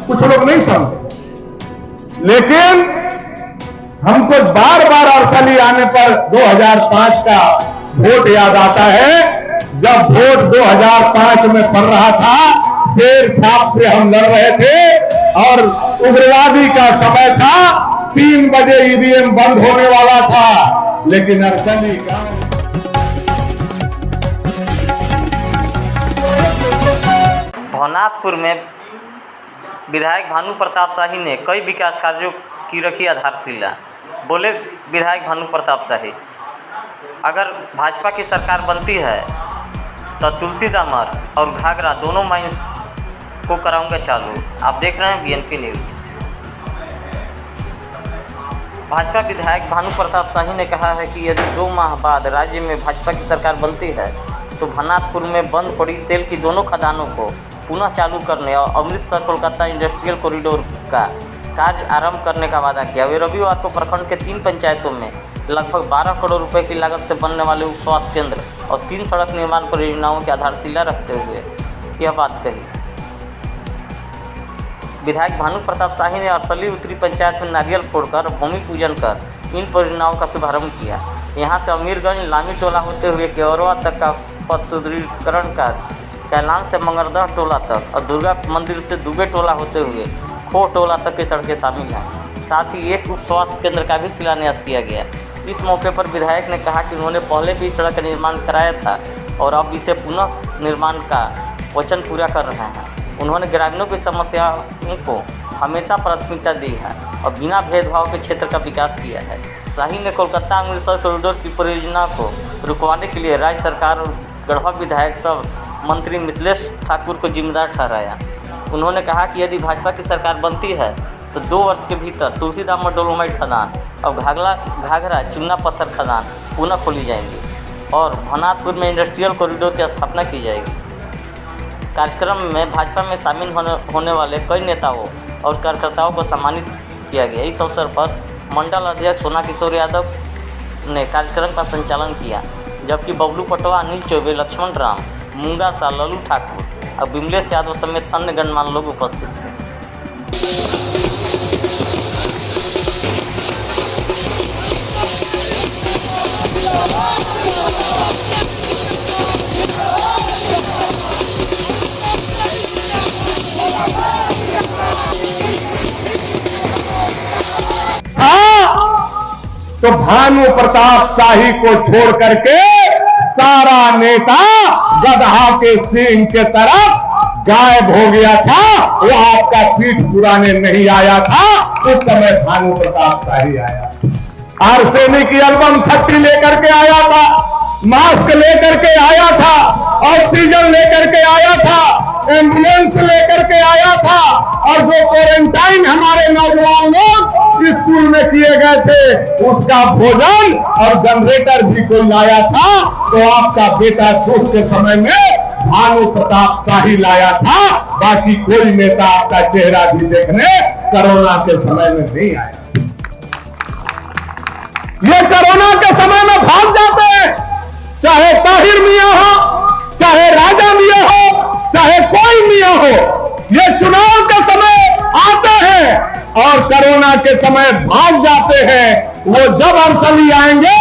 कुछ लोग नहीं समझे, लेकिन हमको बार बार अरसली आने पर 2005 का वोट याद आता है। जब वोट 2005 में पड़ रहा था, शेर छाप से हम लड़ रहे थे और उग्रवादी का समय था, 3 बजे ईवीएम बंद होने वाला था, लेकिन अरसली का भवनाथपुर में विधायक भानु प्रताप शाही ने कई विकास कार्यों की रखी आधारशिला। बोले विधायक भानु प्रताप शाही, अगर भाजपा की सरकार बनती है तो तुलसी दामर और घाघरा दोनों माइंस को कराऊंगा चालू। आप देख रहे हैं बीएनपी न्यूज़। भाजपा विधायक भानु प्रताप शाही ने कहा है कि यदि 2 माह बाद राज्य में भाजपा की सरकार बनती है तो भवनाथपुर में बंद पड़ी सेल की दोनों खदानों को पुनः चालू करने और अमृतसर कोलकाता इंडस्ट्रियल कॉरिडोर का कार्य आरंभ करने का वादा किया। वे रविवार को प्रखंड के 3 पंचायतों में लगभग 12 करोड़ रुपए की लागत से बनने वाले उप स्वास्थ्य केंद्र और 3 सड़क निर्माण परियोजनाओं की आधारशिला रखते हुए यह बात कही। विधायक भानु प्रताप शाही ने अरसली उत्तरी पंचायत में नारियल फोड़कर भूमि पूजन कर इन परियोजनाओं का शुभारंभ किया। यहां से अमीरगंज लामी टोला होते हुए केवरवा तक का पथ सुदृढ़ीकरण कार्य, कैलान से मंगरदह टोला तक और दुर्गा मंदिर से दुबे टोला होते हुए खो टोला तक की सड़कें शामिल हैं। साथ ही एक उप स्वास्थ्य केंद्र का भी शिलान्यास किया गया। इस मौके पर विधायक ने कहा कि उन्होंने पहले भी सड़क का निर्माण कराया था और अब इसे पुनः निर्माण का वचन पूरा कर रहे हैं। उन्होंने ग्रामीणों की समस्याओं को हमेशा प्राथमिकता दी है और बिना भेदभाव के क्षेत्र का विकास किया है। शाही ने कोलकाता अमृतसर कॉरिडोर की परियोजना को रुकवाने के लिए राज्य सरकार और गढ़वा विधायक सब मंत्री मिथिलेश ठाकुर को जिम्मेदार ठहराया। उन्होंने कहा कि यदि भाजपा की सरकार बनती है तो 2 वर्ष के भीतर तुलसी दामर डोलोमाइट खदान और घाघरा चूना पत्थर खदान पुनः खोली जाएंगी और भवनाथपुर में इंडस्ट्रियल कॉरिडोर की स्थापना की जाएगी। कार्यक्रम में भाजपा में शामिल होने वाले कई नेताओं और कार्यकर्ताओं को सम्मानित किया गया। इस अवसर पर मंडल अध्यक्ष सोना किशोर यादव ने कार्यक्रम का संचालन किया, जबकि बबलू पटवा, अनिल चौबे, लक्ष्मण राम, मूंगा सा, लल्लू ठाकुर और विमलेश यादव समेत अन्य गणमान्य लोग उपस्थित थे। तो भानु प्रताप शाही को छोड़ करके सारा नेता गधा के सींग के तरफ गायब हो गया था। वो आपका पीठ पुराने नहीं आया था, उस समय भानु प्रताप शाही आया। आर्सेनिक की एल्बम 30 लेकर के आया था, मास्क लेकर के आया था, ऑक्सीजन लेकर के आया था, एम्बुलेंस लेकर के आया था और जो क्वारंटाइन हमारे नौजवान लोग स्कूल में किए गए थे उसका भोजन और जनरेटर भी कोई लाया था। तो आपका बेटा दुख के समय में भानु प्रताप शाही लाया था। बाकी कोई नेता आपका चेहरा भी देखने कोरोना के समय में नहीं आया। ये कोरोना के समय में भाग जाते हैं, चाहे ताहिर मियां हो, चाहे राजा मियां हो, चाहे कोई मियां हो। ये चुनाव के समय आते हैं और कोरोना के समय भाग जाते हैं। वो जब अरसली आएंगे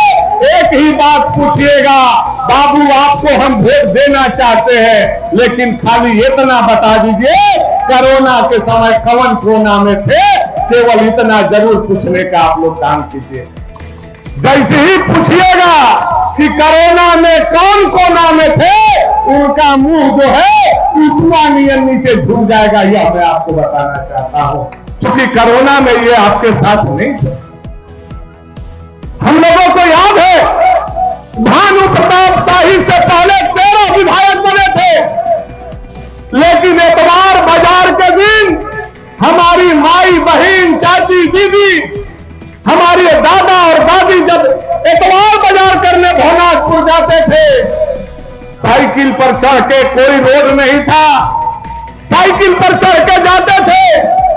एक ही बात पूछिएगा, बाबू आपको हम वोट देना चाहते हैं, लेकिन खाली इतना बता दीजिए कोरोना के समय कौन कोना में थे, केवल इतना जरूर पूछने का आप लोग काम कीजिए। जैसे ही पूछिएगा कि कोरोना में कौन कोना में थे, उनका मुंह जो है उतना नियम नीचे झुक जाएगा। यह मैं आपको बताना चाहता हूं, क्योंकि कोरोना में ये आपके साथ नहीं थे। हम लोगों को याद है भानु प्रताप शाही से पहले 13 विधायक बने थे, लेकिन एतवार बाजार के दिन हमारी माई, बहन, चाची, दीदी, हमारे दादा और दादी जब एतवार बाजार करने भवनाथपुर जाते थे, साइकिल पर चढ़ के, कोई रोड नहीं था, साइकिल पर चढ़ के जाते थे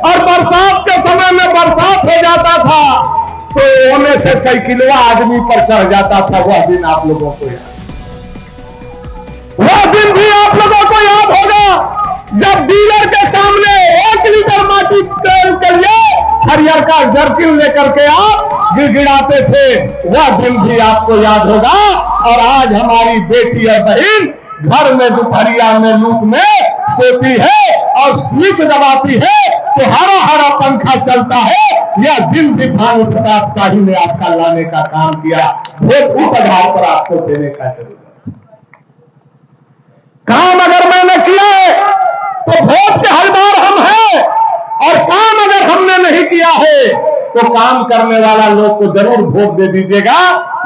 और बरसात के समय में बरसात हो जाता था तो होने से साइकिलवा आदमी पर चढ़ जाता था। वह दिन आप लोगों को याद, वह दिन भी आप लोगों को याद होगा जब डीलर के सामने 1 लीटर हायर का जर्किन लेकर के आप गिड़गिड़ाते थे, वह दिन भी आपको याद होगा। और आज हमारी बेटी और बहन घर में दोपहरिया में लूप में सोती है और स्विच दबाती है तो हरा हरा पंखा चलता है। यह दिन भी भानु प्रताप शाही ने आपका लाने का काम किया। वोट उस आधार पर आपको देने का जरूरत है। काम अगर मैंने किया है तो वोट के हकदार हम हैं, और काम अगर हमने नहीं किया है तो काम करने वाला लोग को जरूर वोट दे दीजिएगा।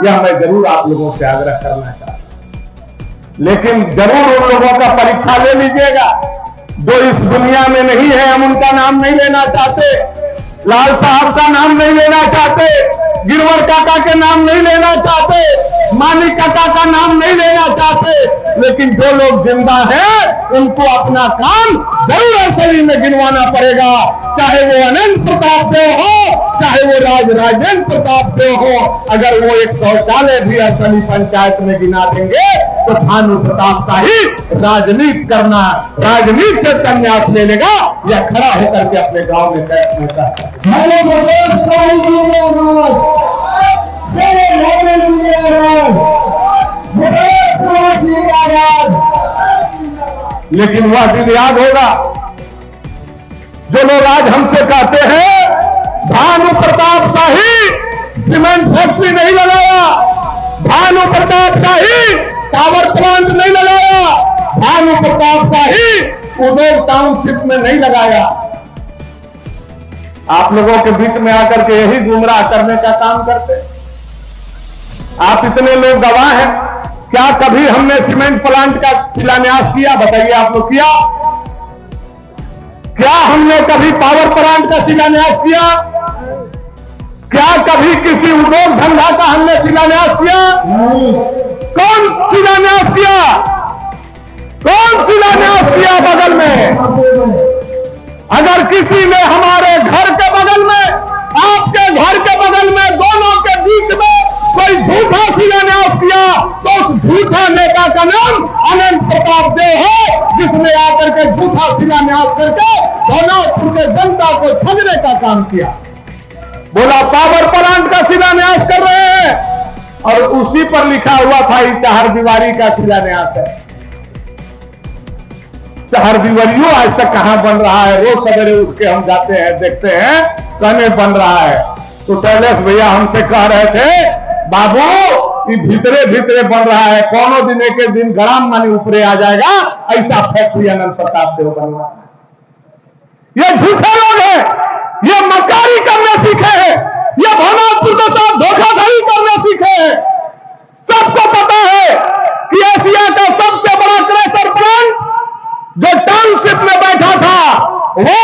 यह मैं जरूर आप लोगों से आग्रह करना चाहता हूं। लेकिन जरूर उन लोगों का परीक्षा ले लीजिएगा जो इस दुनिया में नहीं है। हम उनका नाम नहीं लेना चाहते, लाल साहब का नाम नहीं लेना चाहते, गिरवर काका के नाम नहीं लेना चाहते, मानिक काका का नाम नहीं लेना चाहते, लेकिन जो लोग जिंदा हैं उनको अपना काम जरूर अरसली में गिनवाना पड़ेगा। चाहे वो अनंत प्रताप देव हो, चाहे वो राजेंद्र प्रताप देव हो। अगर वो एक शौचालय भी अरसली पंचायत में गिना देंगे तो भानु प्रताप शाही राजनीति करना, राजनीति से संन्यास ले लेगा या खड़ा होकर के अपने गांव में बैठ होता है। लेकिन वह दिन याद होगा जो लोग आज हमसे कहते हैं भानु प्रताप शाही सीमेंट फैक्ट्री नहीं लगाया, भानु प्रताप शाही टावर प्लांट नहीं लगाया, भानु प्रताप शाही उद्योग टाउनशिप में नहीं लगाया। आप लोगों के बीच में आकर के यही गुमराह करने का काम करते। आप इतने लोग गवाह हैं, क्या कभी हमने सीमेंट प्लांट का शिलान्यास किया? बताइए आप लोग किया? क्या हमने कभी पावर प्लांट का शिलान्यास किया? क्या कभी किसी उद्योग धंधा का हमने शिलान्यास किया? कौन शिलान्यास किया? कौन शिलान्यास किया बगल में? अगर किसी ने हमारे घर के बगल में, आपके घर के बगल में, दोनों के बीच में कोई झूठा शिलान्यास किया तो उस झूठा नेता का नाम अनंत प्रताप देव है, जिसने आकर के झूठा शिलान्यास करके धौलापुर के जनता को ठगने का काम किया। बोला पावर प्लांट का शिलान्यास कर रहे हैं और उसी पर लिखा हुआ था ये चारदीवारी का शिलान्यास है। चारदीवारियों आज तक कहां बन रहा है? रोज सवेरे उठ के हम जाते हैं, देखते हैं कहने बन रहा है। तो शैलेश भैया हमसे कह रहे थे बाबू ये भीतरे भीतरे बन रहा है, कौनों दिन एक दिन गराम मानी ऊपरे आ जाएगा, ऐसा फैक्ट्री अनंत प्रताप देव बन रहा है। ये झूठे लोग हैं, ये मक्कारी करने सीखे हैं, ये भानुपुर के साथ धोखाधड़ी करने सीखे हैं। सबको पता है कि एशिया का सबसे बड़ा क्रेशर प्लांट जो टाउनशिप में बैठा था वो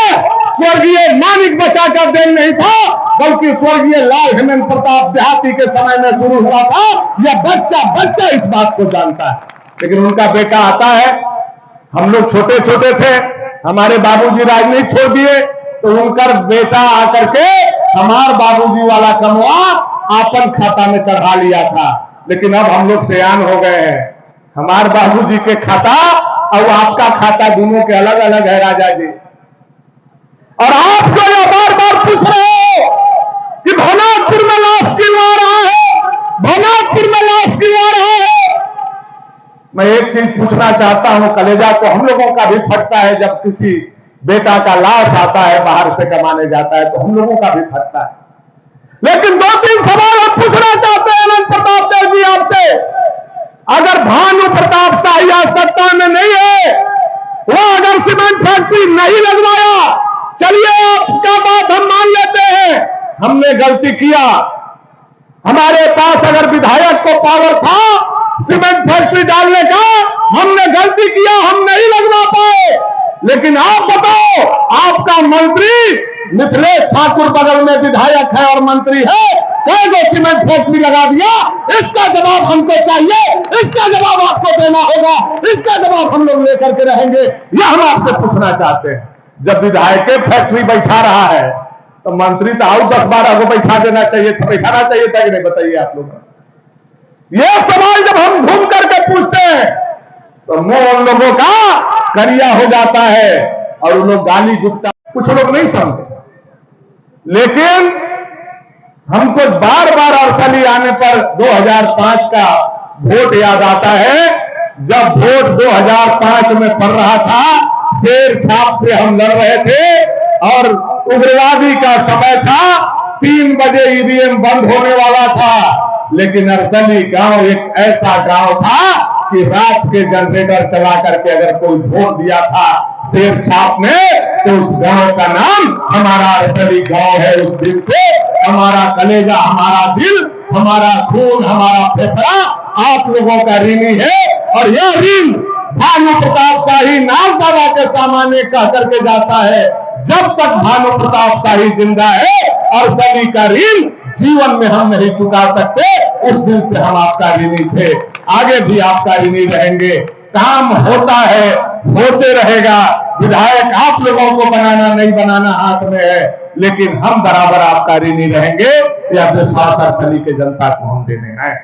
स्वर्गीय मानिक बचा का देन नहीं था, बल्कि स्वर्गीय लाल हेमंत प्रताप देहाती के समय में शुरू हुआ था। यह बच्चा बच्चा इस बात को जानता है। लेकिन उनका बेटा आता है, हम लोग छोटे छोटे थे, हमारे बाबूजी राजनीति छोड़ दिए, तो उनका बेटा आकर के हमार बाबूजी वाला कमवा आपन खाता में चढ़ा लिया था। लेकिन अब हम लोग सयान हो गए हैं, हमार बाबूजी के खाता और आपका खाता दोनों के अलग अलग है राजा जी। और आपको यह बार बार पूछ रहे हो कि भानुपुर में लाश क्यों आ रहा है, भानुपुर में लाश क्यों आ रहा है? मैं एक चीज पूछना चाहता हूं, कलेजा तो हम लोगों का भी फटता है जब किसी बेटा का लाश आता है, बाहर से कमाने जाता है, तो हम लोगों का भी फटता है। लेकिन दो तीन सवाल हम पूछना चाहते हैं अनंत प्रताप देव जी आपसे। अगर भानु प्रताप शाही सत्ता में नहीं है, वो अगर सीमेंट फैक्ट्री नहीं लगवाया, चलिए आपका बात हम मान लेते हैं, हमने गलती किया, हमारे पास अगर विधायक को पावर था सीमेंट फैक्ट्री डालने का, हमने गलती किया, हम नहीं लगवा पाए। लेकिन आप बताओ, आपका मंत्री मिथिलेश ठाकुर बगल में विधायक है और मंत्री है, कई गो सीमेंट फैक्ट्री लगा दिया। इसका जवाब हमको चाहिए, इसका जवाब आपको देना होगा, इसका जवाब हम लोग लेकर के रहेंगे। यह हम आपसे पूछना चाहते हैं। जब विधायक फैक्ट्री बैठा रहा है तो मंत्री तो और 10-12 को बैठा देना चाहिए था, बैठाना चाहिए था कि नहीं? बताइए आप लोग। यह सवाल जब हम घूम करके पूछते हैं तो मुंह उन लोगों का करिया हो जाता है और उन लोग गाली गुप्ता। कुछ लोग नहीं समझे, लेकिन हमको बार बार अरसली आने पर 2005 का वोट याद आता है, जब वोट 2005 में पड़ रहा था, शेर छाप से हम लड़ रहे थे और उग्रवादी का समय था, 3 बजे ईवीएम बंद होने वाला था। लेकिन अरसली गांव एक ऐसा गांव था कि रात के जनरेटर चला करके अगर कोई वोट दिया था शेर छाप में, तो उस गांव का नाम हमारा अरसली गांव है। उस दिन से हमारा कलेजा, हमारा दिल, हमारा खून, हमारा फेफड़ा आप लोगों का ऋणी है। और यह ऋण भानु प्रताप शाही नाम दादा के सामान्य कह करके जाता है, जब तक भानु प्रताप शाही जिंदा है अरसली का ऋण जीवन में हम नहीं चुका सकते। उस दिन से हम आपका ऋणी थे, आगे भी आपका ऋणी रहेंगे। काम होता है, होते रहेगा। विधायक आप लोगों को बनाना नहीं बनाना हाथ में है, लेकिन हम बराबर आपका ऋणी रहेंगे। यह विश्वास अरसली के जनता को हम देने आए।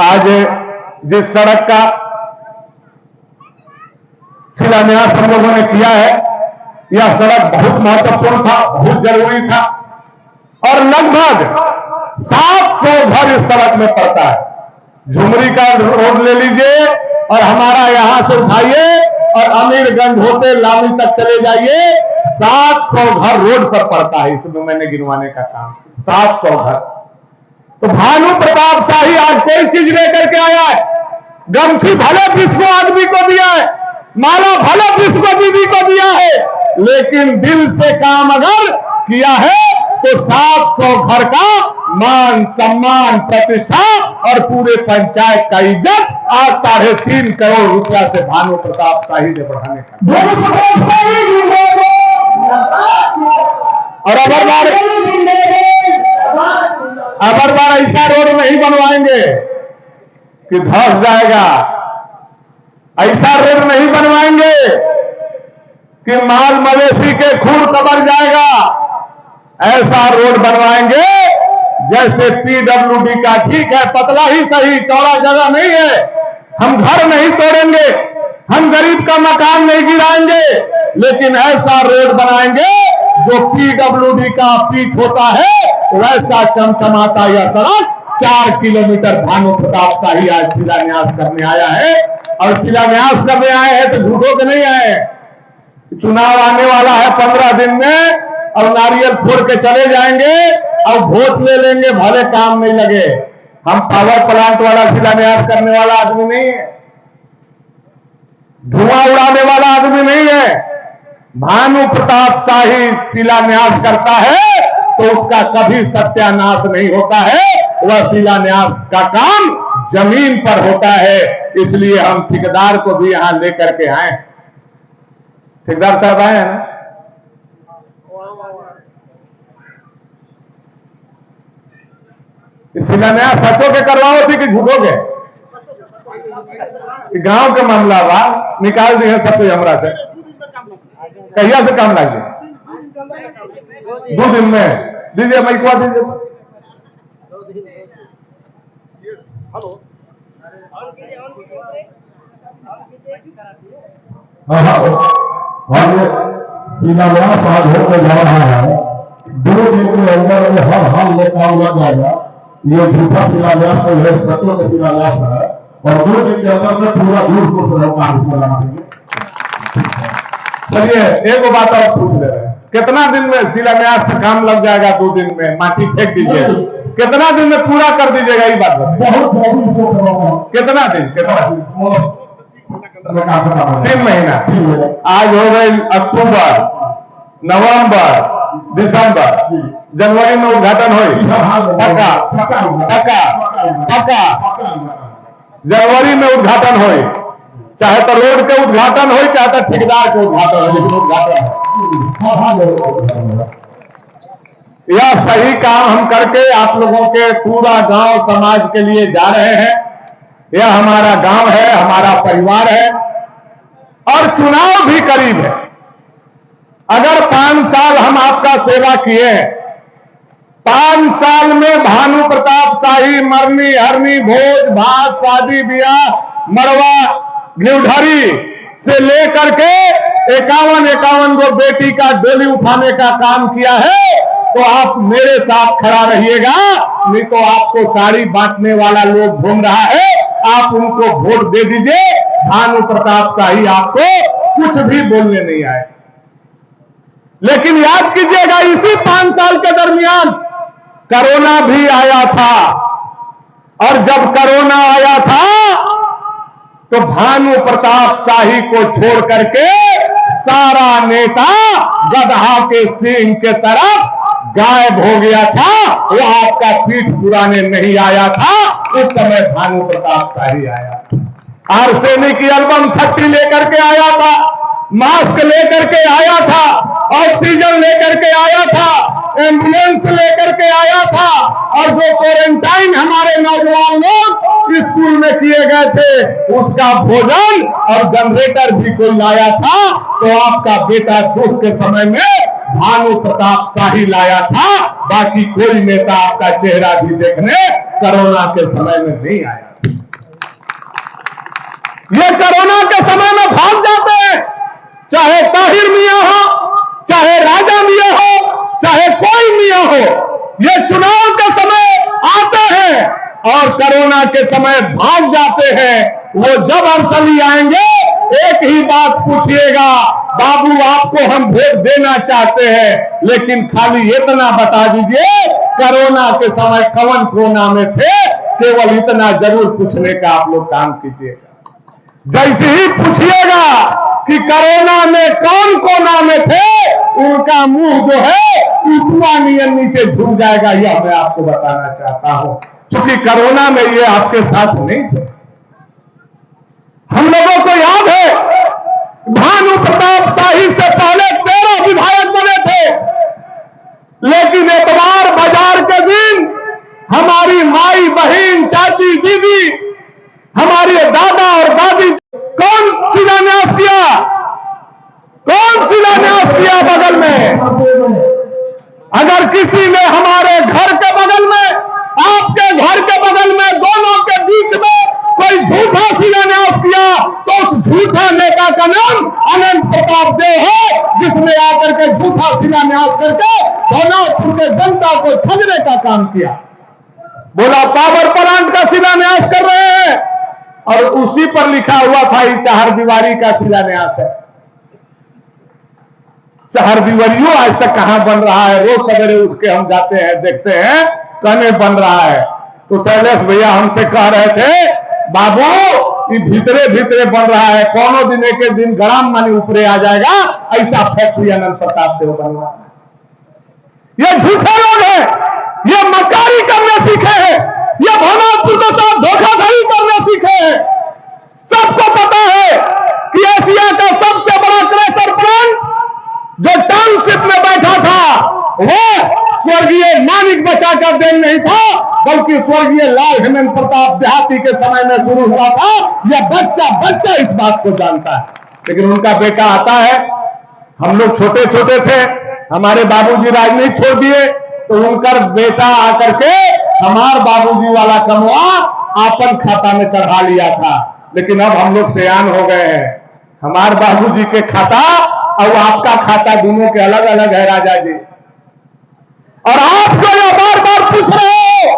आज जिस सड़क का शिलान्यास हम लोगों ने किया है, यह सड़क बहुत महत्वपूर्ण था, बहुत जरूरी था और लगभग 700 घर इस सड़क में पड़ता है। झुमरी का रोड ले लीजिए और हमारा यहां से उठाइए और अमीरगंज होते लामी तक चले जाइए, 700 घर रोड पर पड़ता है। इसमें मैंने गिनवाने का काम, 700 घर। तो भानु प्रताप शाही आज कोई चीज लेकर के आया है, गमछी भले किसको आदमी को दिया है, माला भले किसको दीदी को दिया है, लेकिन दिल से काम अगर किया है तो 700 घर का मान सम्मान प्रतिष्ठा और पूरे पंचायत का इज्जत आज 3.5 करोड़ रुपया से भानु प्रताप शाही ने बढ़ाने का। और अबर बार ऐसा रोड नहीं बनवाएंगे कि धस जाएगा, ऐसा रोड नहीं बनवाएंगे कि माल मवेशी के खून कबर जाएगा। ऐसा रोड बनवाएंगे जैसे पीडब्ल्यूडी का, ठीक है पतला ही सही, चौड़ा जगह नहीं है, हम घर नहीं तोड़ेंगे, हम गरीब का मकान नहीं गिराएंगे, लेकिन ऐसा रोड बनाएंगे जो पीडब्ल्यूडी का पिच होता है वैसा चमचमाता यह सड़क 4 किलोमीटर भानु प्रताप शाही आज शिलान्यास करने आया है। और शिलान्यास करने आए हैं तो झूठों के नहीं आए हैं। चुनाव आने वाला है 15 दिन में और नारियल फोड़ के चले जाएंगे और वोट ले लेंगे, भले काम नहीं लगे। हम पावर प्लांट वाला शिलान्यास करने वाला आदमी नहीं है, धुआं उड़ाने वाला आदमी नहीं है। भानु प्रताप शाही शिलान्यास करता है तो उसका कभी सत्यानाश नहीं होता है, वह शिलान्यास का काम जमीन पर होता है। इसलिए हम ठेकेदार को भी यहां लेकर के आए। ठेकेदार साहब आए हैं ना, शिलान्यास सचो के करवाओ थी कि झूठो के? गांव के मामला बा, निकाल दिए सब कुछ हमरा से। कहिया से काम लागे? 2 दिन में दीजिए, माइकवा दीजिए। शिलान्यास आज होकर जा रहा है, 2 दिन के अंदर में हर हाल में काम लग जाएगा। ये झूठा शिलान्यास है, सत्यों का शिलान्यास है और 2 दिन के अंदर में पूरा दूर को काम चलाना है। चलिए एक बात और पूछ ले रहे हैं, कितना दिन में शिलान्यास का काम लग जाएगा? 2 दिन में माटी फेंक दीजिए, कितना दिन में पूरा कर दीजिएगा? ये बात बहुत कितना दिन? 3 महीना। आज हो गए अक्टूबर, नवंबर, दिसंबर, जनवरी में उद्घाटन हो पक्का जनवरी में उद्घाटन हो, चाहे तो रोड के उद्घाटन हो चाहे तो ठेकेदार के उद्घाटन हो, लेकिन उद्घाटन यह सही काम हम करके आप लोगों के पूरा गांव समाज के लिए जा रहे हैं। यह हमारा गांव है, हमारा परिवार है और चुनाव भी करीब है। अगर 5 साल हम आपका सेवा किए, 5 साल में भानु प्रताप शाही मरनी हरनी भोज भात शादी ब्याह मरवा गिरधारी से लेकर के 51 गो बेटी का डोली उठाने का काम किया है, तो आप मेरे साथ खड़ा रहिएगा, नहीं तो आपको साड़ी बांटने वाला लोग घूम रहा है, आप उनको वोट दे दीजिए। भानु प्रताप शाही आपको कुछ भी बोलने नहीं आए। लेकिन याद कीजिएगा, इसी 5 साल के दरमियान कोरोना भी आया था, और जब कोरोना आया था तो भानु प्रताप शाही को छोड़ करके सारा नेता गधा के सींग के तरफ गायब हो गया था। वो आपका पीठ पुराने नहीं आया था, उस समय भानु प्रताप शाही आया। आरसेनी की एल्बम 30 लेकर के आया था, मास्क लेकर के आया था, ऑक्सीजन लेकर के आया था, एम्बुलेंस लेकर के आया था, और जो क्वारंटाइन हमारे नौजवान लोग स्कूल में किए गए थे उसका भोजन और जनरेटर भी कोई लाया था। तो आपका बेटा दुख के समय में भानु प्रताप शाही लाया था, बाकी कोई नेता आपका चेहरा भी देखने कोरोना के समय में नहीं आया। ये कोरोना के समय में भाग जाते हैं, चाहे ताहिर मियां हो, चाहे राजा मियां हो, चाहे कोई मियां हो। ये चुनाव के समय आते हैं और कोरोना के समय भाग जाते हैं। वो जब अरसली आएंगे एक ही बात पूछिएगा, बाबू आपको हम वोट देना चाहते हैं, लेकिन खाली इतना बता दीजिए कोरोना के समय कौन कोना में थे, केवल इतना जरूर पूछने का आप लोग काम कीजिएगा। जैसे ही पूछिएगा कि कोरोना में कौन कोना में थे, उनका मुंह जो है ऊपरा नियन नीचे झुक जाएगा। यह मैं आपको बताना चाहता हूं, क्योंकि कोरोना में ये आपके साथ नहीं थे। हम लोगों को याद है भानु प्रताप शाही से पहले 13 विधायक बने थे, लेकिन एतवार बाजार के दिन हमारी माई बहन चाची दीदी, हमारे दादा और दादी कौन शिलान्यास किया? कौन शिलान्यास किया? बगल में, अगर किसी ने हमारे घर के बगल में, आपके घर के बगल में, दोनों के बीच में कोई झूठा शिलान्यास किया, तो उस झूठा नेता का नाम अनंत प्रताप देव है, जिसने आकर के झूठा शिलान्यास करके धौलापुर के जनता को ठगने का काम किया। बोला पावर प्लांट का शिलान्यास कर रहे हैं, और उसी पर लिखा हुआ था ये चारदीवारी का शिलान्यास है। चारदीवारियों आज तक कहां बन रहा है? रोज सवेरे उठ के हम जाते हैं, देखते हैं कहने बन रहा है। तो शैलेश भैया हमसे कह रहे थे, बाबू ये भीतरे भीतरे बन रहा है, कौनो दिन एक दिन गराम मानी ऊपरे आ जाएगा, ऐसा फैक्ट्री अनंत प्रताप देव बनवा। ये झूठे लोग हैं, ये मक्कारी करने सीखे हैं, ये भानुपुर के साथ धोखाधड़ी करने सीखे हैं। सबको पता है कि एशिया का सबसे बड़ा क्रशर प्लांट जो टाउनशिप में बैठा था, वो स्वर्गीय मानिक बचा का देन नहीं था, बल्कि स्वर्गीय लाल हेमंत प्रताप देहाती के समय में शुरू हुआ था। यह बच्चा इस बात को जानता है। लेकिन उनका बेटा आता है, हम लोग छोटे छोटे थे, हमारे बाबूजी राजनीति छोड़ दिए, तो उनका बेटा आकर के हमार बाबूजी वाला कमवा आपन खाता में चढ़ा लिया था। लेकिन अब हम लोग सयान हो गए हैं, हमार बाबूजी के खाता और आपका खाता दोनों के अलग अलग है राजा जी। और आप जो ये बार बार पूछ रहे हो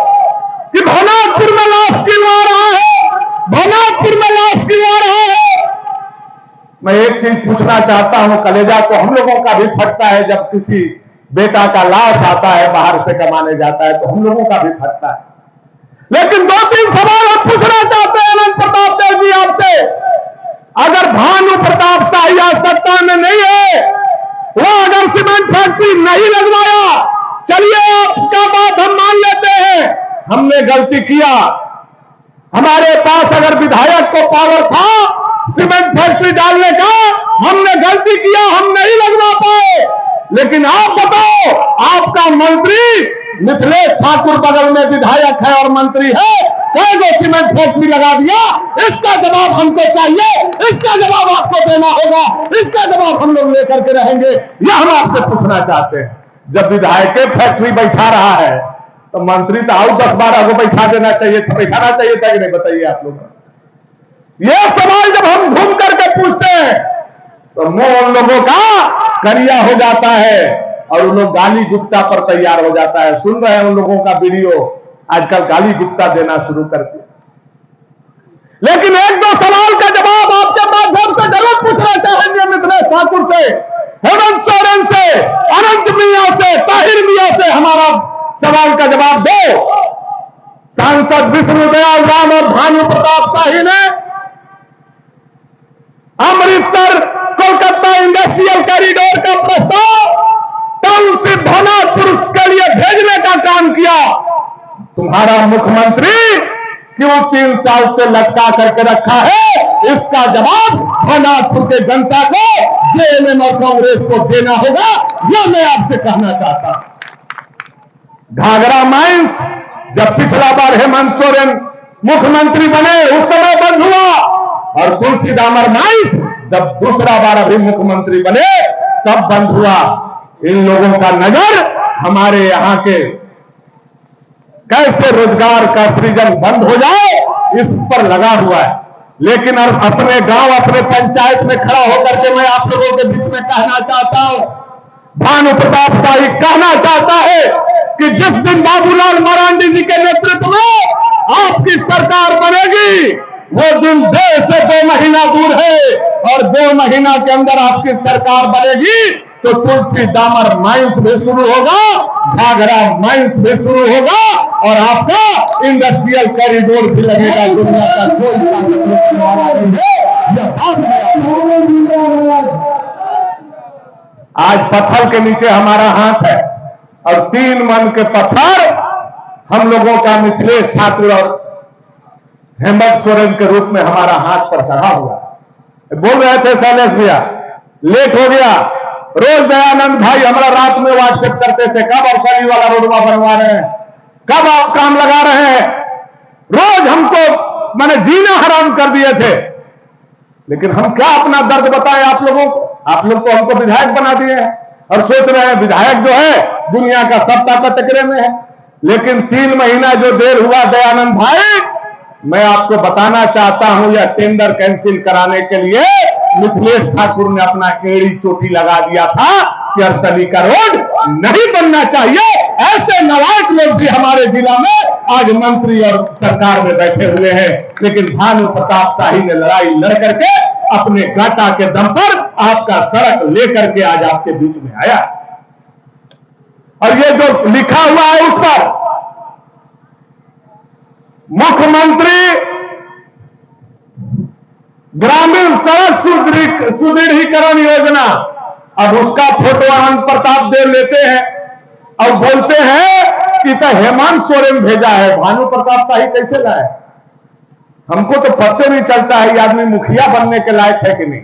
कि भानुपुर में लाश क्यों आ रहा है, भानुपुर में लाश क्यों आ रहा है, मैं एक चीज पूछना चाहता हूं, कलेजा तो हम लोगों का भी फटता है जब किसी बेटा का लाश आता है, बाहर से कमाने जाता है, तो हम लोगों का भी फटता है। लेकिन 2-3 सवाल हम पूछना चाहते हैं अनंत प्रताप देव जी आपसे। अगर भानु प्रताप शाही आज सत्ता में नहीं है, वो अगर सीमेंट फैक्ट्री नहीं लगवाया, चलिए आपका बात हम मान लेते हैं, हमने गलती किया, हमारे पास अगर विधायक को पावर था सीमेंट फैक्ट्री डालने का, हमने गलती किया, हम नहीं लगवा पाए। लेकिन आप बताओ, आपका मंत्री मिथिलेश ठाकुर बगल में विधायक है और मंत्री है, कई गो सीमेंट फैक्ट्री लगा दिया, इसका जवाब हमको चाहिए, इसका जवाब आपको देना होगा, इसका जवाब हम लोग लेकर के रहेंगे। यह हम आपसे पूछना चाहते हैं। जब विधायक फैक्ट्री बैठा रहा है, तो मंत्री तो और 10-12 को बैठा देना चाहिए था, बैठाना चाहिए था कि नहीं? बताइए आप लोग। यह सवाल जब हम घूम करके पूछते हैं, तो मुंह उन लोगों का करिया हो जाता है और उन लोग गाली गुप्ता पर तैयार हो जाता है। सुन रहे हैं उन लोगों का वीडियो, आजकल गाली गुप्ता देना शुरू कर दिया। लेकिन एक दो सवाल का जवाब आपके माध्यम से जरूर पूछना चाहेंगे मिथिलेश ठाकुर से, हेमंत सोरेन से, अनंत मियां से, ताहिर मियां से। हमारा सवाल का जवाब दो। सांसद विष्णुदयाल राम और भानु प्रताप शाही ने अमृतसर कोलकाता इंडस्ट्रियल कॉरिडोर का प्रस्ताव टाउनशिप भवनाथपुर के लिए भेजने का काम किया। तुम्हारा मुख्यमंत्री क्यों 3 साल से लटका करके रखा है? इसका जवाब भवनाथपुर के जनता को, जेएमएम और कांग्रेस को देना होगा। यह मैं आपसे कहना चाहता हूं। घाघरा माइंस जब पिछला बार हेमंत सोरेन मुख्यमंत्री बने उस समय बंद हुआ, और तुलसी डामर माइंस जब दूसरा बार अभी मुख्यमंत्री बने तब बंद हुआ। इन लोगों का नजर हमारे यहां के कैसे रोजगार का सृजन बंद हो जाए इस पर लगा हुआ है। लेकिन अपने गांव, अपने पंचायत में खड़ा होकर के मैं आप लोगों के बीच में कहना चाहता हूं, भानु प्रताप शाही कहना चाहता है कि जिस दिन बाबूलाल मरांडी जी के नेतृत्व में आपकी सरकार बनेगी वो दिन 1.5 से 2 महीना दूर है, और 2 महीना के अंदर आपकी सरकार बनेगी तो तुलसी डामर माइंस भी शुरू होगा, घाघरा माइंस भी शुरू होगा, और आपका इंडस्ट्रियल कॉरिडोर भी लगेगा। दुनिया का कोई ताकत रोकने वाला नहीं है। यह बात आज पत्थर के नीचे हमारा हाथ है, और 3 मन के पत्थर हम लोगों का मिथिलेश ठाकुर और हेमंत सोरेन के रूप में हमारा हाथ पर चढ़ा हुआ है। बोल रहे थे शैलेश भैया, लेट हो गया। रोज दयानंद भाई हमारा रात में व्हाट्सएप करते थे, कब अरसली वाला रोडवा बनवा रहे हैं, कब आप काम लगा रहे हैं। रोज हमको मैंने जीना हराम कर दिए थे। लेकिन हम क्या अपना दर्द बताएं आप लोगों को? आप लोग तो हमको विधायक बना दिए हैं और सोच रहे हैं विधायक जो है दुनिया का सब ताकत टकरे में है। लेकिन 3 महीना जो देर हुआ दयानंद भाई, मैं आपको बताना चाहता हूं, यह टेंडर कैंसिल कराने के लिए मिथिलेश ठाकुर ने अपना एड़ी चोटी लगा दिया था कि अरसली का रोड नहीं बनना चाहिए। ऐसे नालायक लोग भी हमारे जिला में आज मंत्री और सरकार में बैठे हुए हैं। लेकिन भानु प्रताप शाही ने लड़ाई लड़ करके अपने गाटा के दम पर आपका सड़क लेकर के आज आपके बीच में आया। और ये जो लिखा हुआ है उस पर मुख्यमंत्री ग्रामीण सड़क सुदृढ़ीकरण योजना, अब उसका फोटो अनंत प्रताप दे लेते हैं और बोलते हैं कि तो हेमंत सोरेन भेजा है। भानु प्रताप शाही कैसे लाए? हमको तो पता नहीं चलता है ये आदमी मुखिया बनने के लायक है कि नहीं।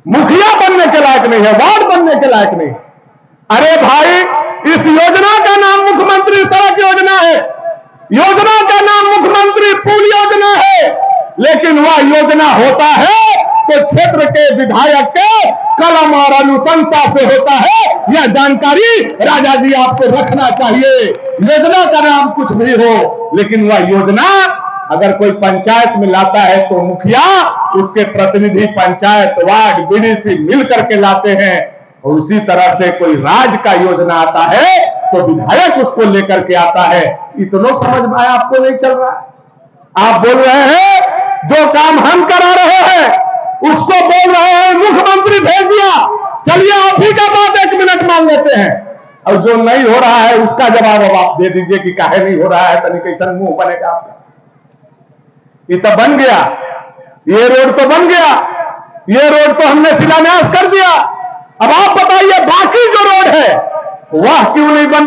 मुखिया बनने के लायक नहीं है, वार्ड बनने के लायक नहीं। अरे भाई, इस योजना का नाम मुख्यमंत्री सड़क योजना है, योजना का नाम मुख्यमंत्री पुल योजना है, लेकिन वह योजना होता है तो क्षेत्र के विधायक के कलम और अनुशंसा से होता है। यह जानकारी राजा जी आपको रखना चाहिए। योजना का नाम कुछ भी हो, लेकिन वह योजना अगर कोई पंचायत में लाता है तो मुखिया, उसके प्रतिनिधि पंचायत, वार्ड, बीडीसी मिल करके लाते हैं। और उसी तरह से कोई राज्य का योजना आता है तो विधायक उसको लेकर के आता है। इतना समझ में आया आपको? नहीं चल रहा है। आप बोल रहे हैं जो काम हम करा रहे हैं उसको बोल रहे हैं मुख्यमंत्री भेज दिया। चलिए आप ही का बात 1 मिनट मान लेते हैं, और जो नहीं हो रहा है उसका जवाब अब आप दे दीजिए कि काहे नहीं हो रहा है, तनी कैसा मुंह बनेगा आपका। ये तो बन गया, ये रोड तो बन गया, ये रोड तो हमने शिलान्यास कर दिया। अब आप बताइए बाकी जो रोड है वह क्यों नहीं बन